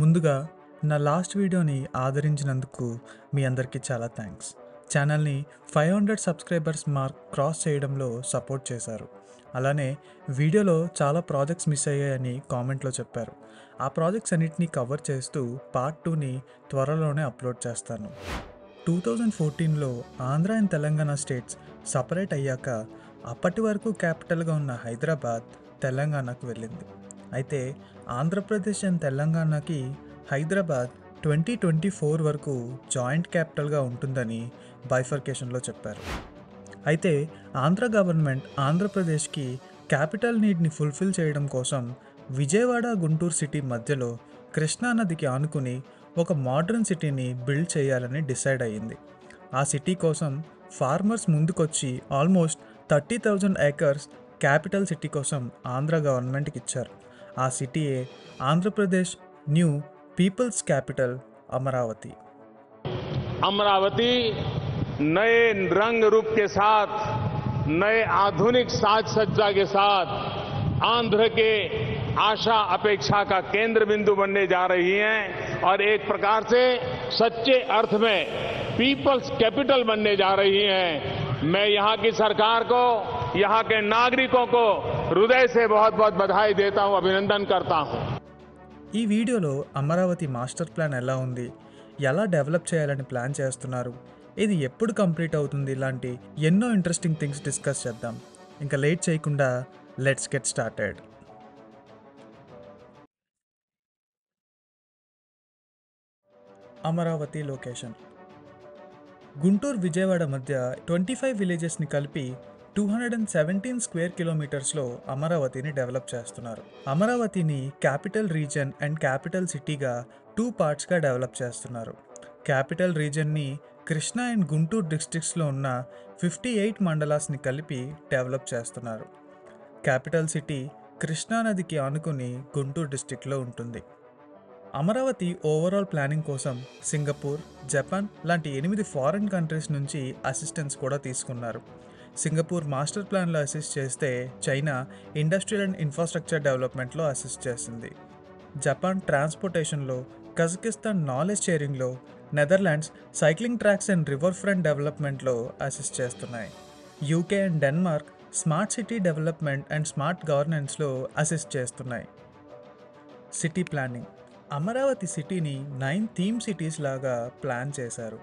ముందుగా నా లాస్ట్ వీడియోని ఆదరించినందుకు మీ అందరికీ చాలా థ్యాంక్స్. ఛానల్ని 500 సబ్స్క్రైబర్స్ మార్క్ క్రాస్ చేయడంలో సపోర్ట్ చేశారు. అలానే వీడియోలో చాలా ప్రాజెక్ట్స్ మిస్ అయ్యాయని కామెంట్లో చెప్పారు. ఆ ప్రాజెక్ట్స్ అన్నిటినీ కవర్ చేస్తూ పార్ట్ 2ని త్వరలోనే అప్లోడ్ చేస్తాను. 2014లో Andhra and Telangana states separate అయ్యాక అప్పటి వరకు క్యాపిటల్గా ఉన్న హైదరాబాద్ తెలంగాణకు వెళ్ళింది. అయితే ఆంధ్రప్రదేశ్ అండ్ తెలంగాణకి హైదరాబాద్ 2024 వరకు జాయింట్ క్యాపిటల్గా ఉంటుందని బైఫర్కేషన్లో చెప్పారు. అయితే ఆంధ్ర గవర్నమెంట్ ఆంధ్రప్రదేశ్కి క్యాపిటల్ నీడ్ని ఫుల్ఫిల్ చేయడం కోసం విజయవాడ గుంటూరు సిటీ మధ్యలో కృష్ణానదికి ఆనుకుని ఒక మోడర్న్ సిటీని బిల్డ్ చేయాలని డిసైడ్ అయ్యింది. ఆ సిటీ కోసం ఫార్మర్స్ ముందుకొచ్చి ఆల్మోస్ట్ 30,000 ఏకర్స్ క్యాపిటల్ సిటీ కోసం ఆంధ్ర గవర్నమెంట్కి ఇచ్చారు. ఆ సిటీయే Andhra Pradesh new people's capital Amaravati. Amaravati नए रंग रूप के साथ, नए आधुनिक साज सज्जा के साथ आंध्र के आशा अपेक्षा का केंद्र बिंदु बनने जा रही हैं और एक प्रकार से सच्चे अर्थ में पीपल्स कैपिटल बनने जा रही हैं। मैं यहां की सरकार को, यहां के नागरिकों को हृदय से बहुत बहुत बधाई देता हूं, अभिनंदन करता हूं। ఈ వీడియోలో అమరావతి మాస్టర్ ప్లాన్ ఎలా ఉంది, ఎలా డెవలప్ చేయాలని ప్లాన్ చేస్తున్నారు, ఇది ఎప్పుడు కంప్లీట్ అవుతుంది, ఇలాంటి ఎన్నో ఇంట్రెస్టింగ్ థింగ్స్ డిస్కస్ చేద్దాం. ఇంకా లేట్ చేయకుండా let's get started. Amaravati location Guntur Vijayawada మధ్య 25 విలేజెస్ని కలిపి 217 స్క్వేర్ కిలోమీటర్స్లో అమరావతిని డెవలప్ చేస్తున్నారు. అమరావతిని క్యాపిటల్ రీజన్ అండ్ క్యాపిటల్ సిటీగా 2 పార్ట్స్గా డెవలప్ చేస్తున్నారు. క్యాపిటల్ రీజన్ని కృష్ణా అండ్ గుంటూరు డిస్ట్రిక్ట్స్లో ఉన్న 58 మండలాస్ని కలిపి డెవలప్ చేస్తున్నారు. క్యాపిటల్ సిటీ కృష్ణానదికి ఆనుకుని గుంటూరు డిస్ట్రిక్ట్లో ఉంటుంది. అమరావతి ఓవరాల్ ప్లానింగ్ కోసం సింగపూర్, జపాన్ లాంటి 8 ఫారిన్ కంట్రీస్ నుంచి అసిస్టెన్స్ కూడా తీసుకున్నారు. సింగపూర్ మాస్టర్ ప్లాన్లో అసిస్ట్ చేస్తే చైనా ఇండస్ట్రియల్ అండ్ ఇన్ఫ్రాస్ట్రక్చర్ డెవలప్మెంట్లో అసిస్ట్ చేసింది. జపాన్ ట్రాన్స్పోర్టేషన్లో, కజకిస్తాన్ నాలెడ్జ్ షేరింగ్లో, Netherlands cycling tracks and river front డెవలప్మెంట్లో అసిస్ట్ చేస్తున్నాయి. UK and Denmark smart city development and smart గవర్నెన్స్లో అసిస్ట్ చేస్తున్నాయి. సిటీ ప్లానింగ్ అమరావతి సిటీని 9 థీమ్ సిటీస్ లాగా ప్లాన్ చేశారు.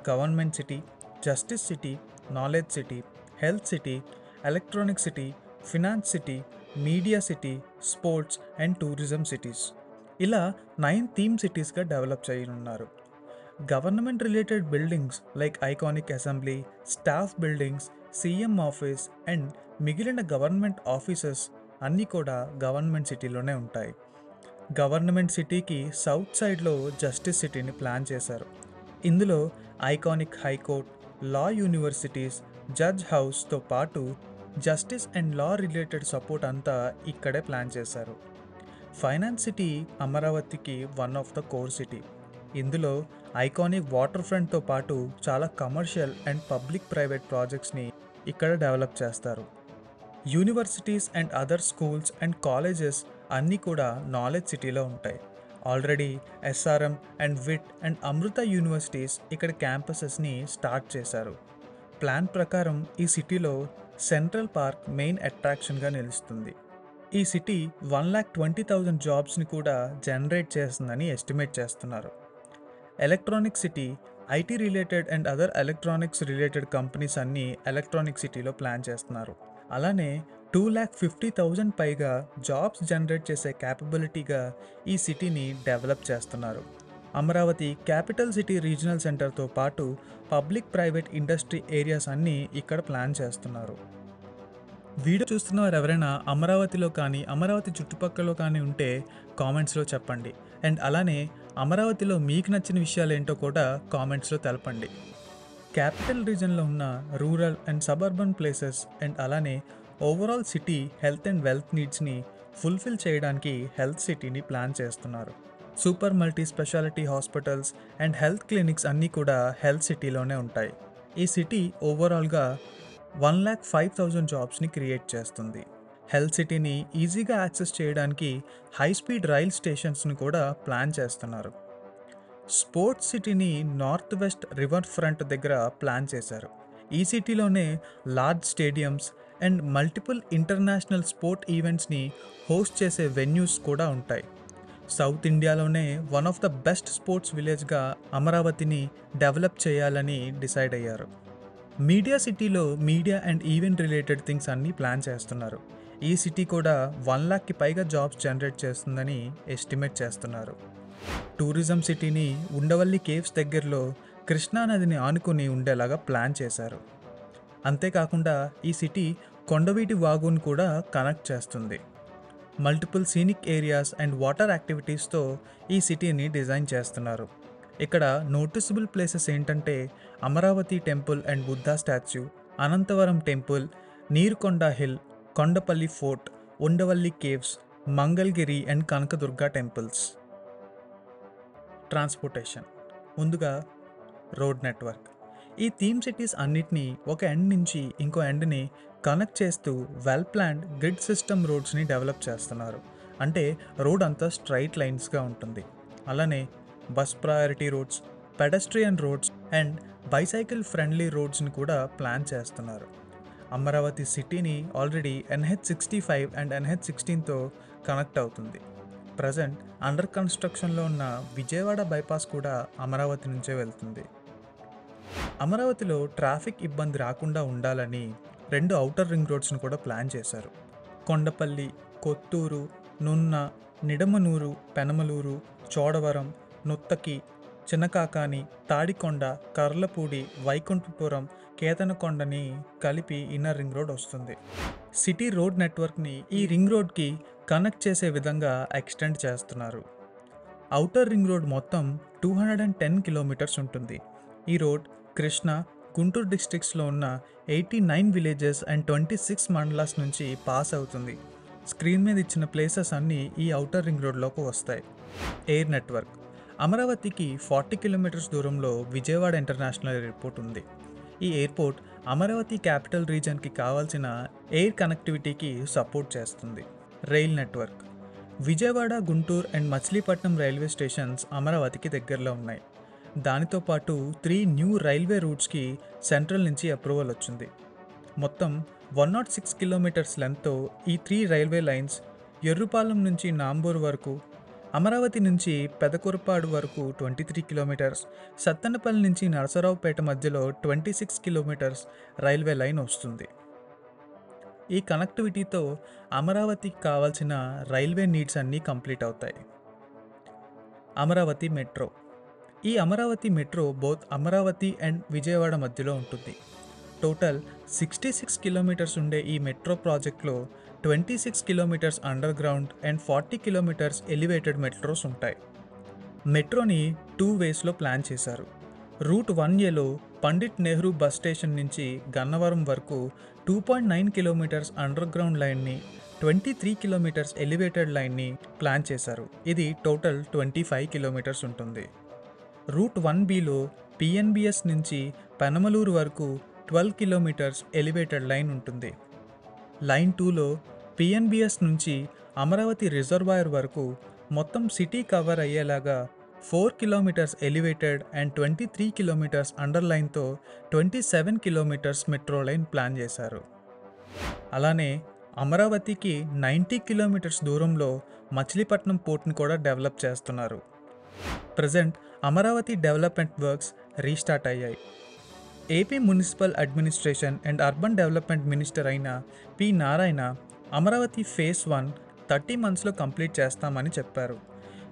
Government city, justice city, knowledge city, health city, electronic city, finance city, media city, sports and tourism cities, ఇలా 9 theme సిటీస్గా develop చేయనున్నారు. Government related buildings like iconic assembly, staff buildings, CM office and మిగిలిన government offices అన్నీ కూడా government సిటీలోనే ఉంటాయి. Government సిటీకి south సైడ్లో justice సిటీని ప్లాన్ చేశారు. ఇందులో iconic high court, law universities, judge హౌస్తో పాటు justice and law related support అంతా ఇక్కడే ప్లాన్ చేశారు. ఫైనాన్స్ సిటీ అమరావతికి one of the core city. ఇందులో ఐకానిక్ వాటర్ ఫ్రంట్తో పాటు చాలా కమర్షియల్ అండ్ పబ్లిక్ ప్రైవేట్ ప్రాజెక్ట్స్ని ఇక్కడ డెవలప్ చేస్తారు. Universities and other schools and colleges అన్నీ కూడా నాలెడ్జ్ సిటీలో ఉంటాయి. Already SRM and VIT and Amrita universities ఇక్కడ క్యాంపసెస్ని స్టార్ట్ చేశారు. ప్లాన్ ప్రకారం ఈ సిటీలో సెంట్రల్ పార్క్ మెయిన్ అట్రాక్షన్గా నిలుస్తుంది. ఈ సిటీ 1,20,000 జాబ్స్ని కూడా జనరేట్ చేస్తుందని ఎస్టిమేట్ చేస్తున్నారు. Electronic city IT related and other electronics related companies అన్నీ ఎలక్ట్రానిక్ సిటీలో ప్లాన్ చేస్తున్నారు. అలానే 2,50,000 పైగా జాబ్స్ జనరేట్ చేసే క్యాపబిలిటీగా ఈ సిటీని డెవలప్ చేస్తున్నారు. అమరావతి క్యాపిటల్ సిటీ రీజనల్ సెంటర్తో పాటు పబ్లిక్ ప్రైవేట్ ఇండస్ట్రీ ఏరియాస్ అన్నీ ఇక్కడ ప్లాన్ చేస్తున్నారు. వీడియో చూస్తున్న వారు ఎవరైనా అమరావతిలో కానీ అమరావతి చుట్టుపక్కల కానీ ఉంటే కామెంట్స్లో చెప్పండి. అండ్ అలానే అమరావతిలో మీకు నచ్చిన విషయాలు ఏంటో కూడా కామెంట్స్లో తెలపండి. క్యాపిటల్ రీజన్లో ఉన్న rural and suburban places and అలానే overall city health and wealth నీడ్స్ని ఫుల్ఫిల్ చేయడానికి హెల్త్ సిటీని ప్లాన్ చేస్తున్నారు. Super multi speciality hospitals and health clinics అన్నీ కూడా హెల్త్ సిటీలోనే ఉంటాయి. ఈ సిటీ ఓవరాల్గా 1,05,000 జాబ్స్ని క్రియేట్ చేస్తుంది. హెల్త్ సిటీని ఈజీగా యాక్సెస్ చేయడానికి హై స్పీడ్ రైల్ స్టేషన్స్ని కూడా ప్లాన్ చేస్తున్నారు. స్పోర్ట్స్ సిటీని నార్త్ వెస్ట్ రివర్ ఫ్రంట్ దగ్గర ప్లాన్ చేశారు. ఈ సిటీలోనే large stadiums and multiple international sport ఈవెంట్స్ని హోస్ట్ చేసే వెన్యూస్ కూడా ఉంటాయి. సౌత్ ఇండియాలోనే one of the best sports విలేజ్గా అమరావతిని డెవలప్ చేయాలని డిసైడ్ అయ్యారు. మీడియా సిటీలో media and event related things అన్నీ ప్లాన్ చేస్తున్నారు. ఈ సిటీ కూడా 1,00,000కి పైగా జాబ్స్ జనరేట్ చేస్తుందని ఎస్టిమేట్ చేస్తున్నారు. టూరిజం సిటీని ఉండవల్లి కేవ్స్ దగ్గరలో కృష్ణానదిని ఆనుకుని ఉండేలాగా ప్లాన్ చేశారు. అంతేకాకుండా ఈ సిటీ కొండవీటి వాగును కూడా కనెక్ట్ చేస్తుంది. Multiple scenic areas and water యాక్టివిటీస్తో ఈ సిటీని డిజైన్ చేస్తున్నారు. ఇక్కడ నోటిసబుల్ ప్లేసెస్ ఏంటంటే Amaravati temple and Buddha statue, Anantavaram temple, Nirukonda hill, Kondapalli fort, Undavalli caves, Mangalagiri and Kanakadurga temples. Transportation. ముందుగా రోడ్ నెట్వర్క్. ఈ థీమ్ సిటీస్ అన్నిటినీ ఒక ఎండ్ నుంచి ఇంకో ఎండ్ని కనెక్ట్ చేస్తూ వెల్ ప్లాన్డ్ గ్రిడ్ సిస్టమ్ రోడ్స్ని డెవలప్ చేస్తున్నారు. అంటే రోడ్ అంతా స్ట్రైట్ లైన్స్గా ఉంటుంది. అలానే bus priority roads, pedestrian roads and bicycle friendly రోడ్స్ని కూడా ప్లాన్ చేస్తున్నారు. అమరావతి సిటీని ఆల్రెడీ NH65 అండ్ NH16తో కనెక్ట్ అవుతుంది. ప్రజెంట్ అండర్ కన్స్ట్రక్షన్లో ఉన్న విజయవాడ బైపాస్ కూడా అమరావతి నుంచే వెళ్తుంది. అమరావతిలో ట్రాఫిక్ ఇబ్బంది రాకుండా ఉండాలని 2 ఔటర్ రింగ్ రోడ్స్ను కూడా ప్లాన్ చేశారు. కొండపల్లి, కొత్తూరు, నున్న, నిడమనూరు, పెనమలూరు, చోడవరం, నుత్తకి, చిన్నకాకాని, తాడికొండ, కర్లపూడి, వైకుంఠపురం, కేతనకొండని కలిపి ఇన్నర్ రింగ్ రోడ్ వస్తుంది. సిటీ రోడ్ నెట్వర్క్ని ఈ రింగ్ రోడ్కి కనెక్ట్ చేసే విధంగా ఎక్స్టెండ్ చేస్తున్నారు. ఔటర్ రింగ్ రోడ్ మొత్తం 210 కిలోమీటర్స్ ఉంటుంది. ఈ రోడ్ కృష్ణా, గుంటూరు డిస్ట్రిక్ట్స్లో ఉన్న 89 విలేజెస్ అండ్ 26 మండలాస్ నుంచి పాస్ అవుతుంది. స్క్రీన్ మీద ఇచ్చిన ప్లేసెస్ అన్నీ ఈ ఔటర్ రింగ్ రోడ్లోకి వస్తాయి. Air network. అమరావతికి 40 కిలోమీటర్స్ దూరంలో విజయవాడ ఇంటర్నేషనల్ ఎయిర్పోర్ట్ ఉంది. ఈ ఎయిర్పోర్ట్ అమరావతి క్యాపిటల్ రీజన్కి కావాల్సిన ఎయిర్ కనెక్టివిటీకి సపోర్ట్ చేస్తుంది. Rail network. Vijayawada, Guntur and Machilipatnam railway stations అమరావతికి దగ్గరలో ఉన్నాయి. దానితో పాటు 3 న్యూ రైల్వే రూట్స్కి సెంట్రల్ నుంచి అప్రూవల్ వచ్చింది. మొత్తం 106 కిలోమీటర్స్ లెంత్తో ఈ 3 రైల్వే లైన్స్ ఎర్రుపాలెం నుంచి నాంబూరు వరకు, అమరావతి నుంచి పెదకురపాడు వరకు 23 కిలోమీటర్స్, సత్తెనపల్లి నుంచి నరసరావుపేట మధ్యలో 26 కిలోమీటర్స్ రైల్వే లైన్ వస్తుంది. ఈ కనెక్టివిటీతో అమరావతికి కావాల్సిన రైల్వే నీడ్స్ అన్నీ కంప్లీట్ అవుతాయి. అమరావతి మెట్రో. ఈ Amaravati metro both Amaravati and Vijayawada మధ్యలో ఉంటుంది. టోటల్ 66 కిలోమీటర్స్ ఉండే ఈ మెట్రో ప్రాజెక్ట్లో 26 kilometres underground and 40 kilometres elevated metros ఉంటాయి. మెట్రోని 2 వేస్లో ప్లాన్ చేశారు. రూట్ 1Aలో పండిట్ నెహ్రూ బస్ స్టేషన్ నుంచి గన్నవరం వరకు 2.9 కిలోమీటర్స్ అండర్ గ్రౌండ్ లైన్ని, 23 కిలోమీటర్స్ ఎలివేటెడ్ లైన్ని ప్లాన్ చేశారు. ఇది టోటల్ 25 కిలోమీటర్స్ ఉంటుంది. రూట్ 1Bలో PNBS నుంచి పెనమలూరు వరకు 12 కిలోమీటర్స్ ఎలివేటెడ్ లైన్ ఉంటుంది. లైన్ 2లో PNBS నుంచి అమరావతి రిజర్వాయర్ వరకు మొత్తం సిటీ కవర్ అయ్యేలాగా 4 kilometres elevated and 23 kilometres under లైన్తో 27 కిలోమీటర్స్ మెట్రో లైన్ ప్లాన్ చేశారు. అలానే అమరావతికి 90 కిలోమీటర్స్ దూరంలో మచిలీపట్నం పోర్ట్ని కూడా డెవలప్ చేస్తున్నారు. Present Amaravati development works restart అయ్యాయి. AP municipal administration and urban development minister అయిన పి నారాయణ అమరావతి ఫేజ్ 1 30 మంత్స్లో కంప్లీట్ చేస్తామని చెప్పారు.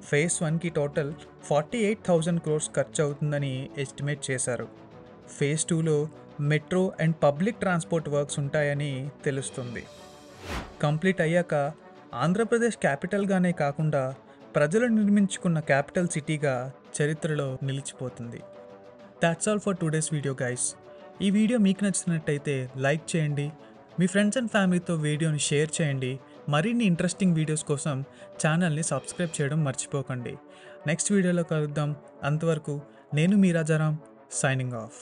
ఫేజ్ 1కి టోటల్ 48,000 crores ఖర్చు అవుతుందని ఎస్టిమేట్ చేశారు. ఫేజ్ 2లో metro and public transport works ఉంటాయని తెలుస్తుంది. కంప్లీట్ అయ్యాక ఆంధ్రప్రదేశ్ క్యాపిటల్గానే కాకుండా ప్రజలు నిర్మించుకున్న క్యాపిటల్ సిటీగా చరిత్రలో నిలిచిపోతుంది. That's all for today's video guys. ఈ వీడియో మీకు నచ్చినట్టయితే లైక్ చేయండి, మీ ఫ్రెండ్స్ అండ్ ఫ్యామిలీతో వీడియోని షేర్ చేయండి. మరిన్ని ఇంట్రెస్టింగ్ వీడియోస్ కోసం ఛానల్ని సబ్స్క్రైబ్ చేయడం మర్చిపోకండి. నెక్స్ట్ వీడియోలో కలుద్దాం. అంతవరకు నేను మీ రాజారాం, సైనింగ్ ఆఫ్.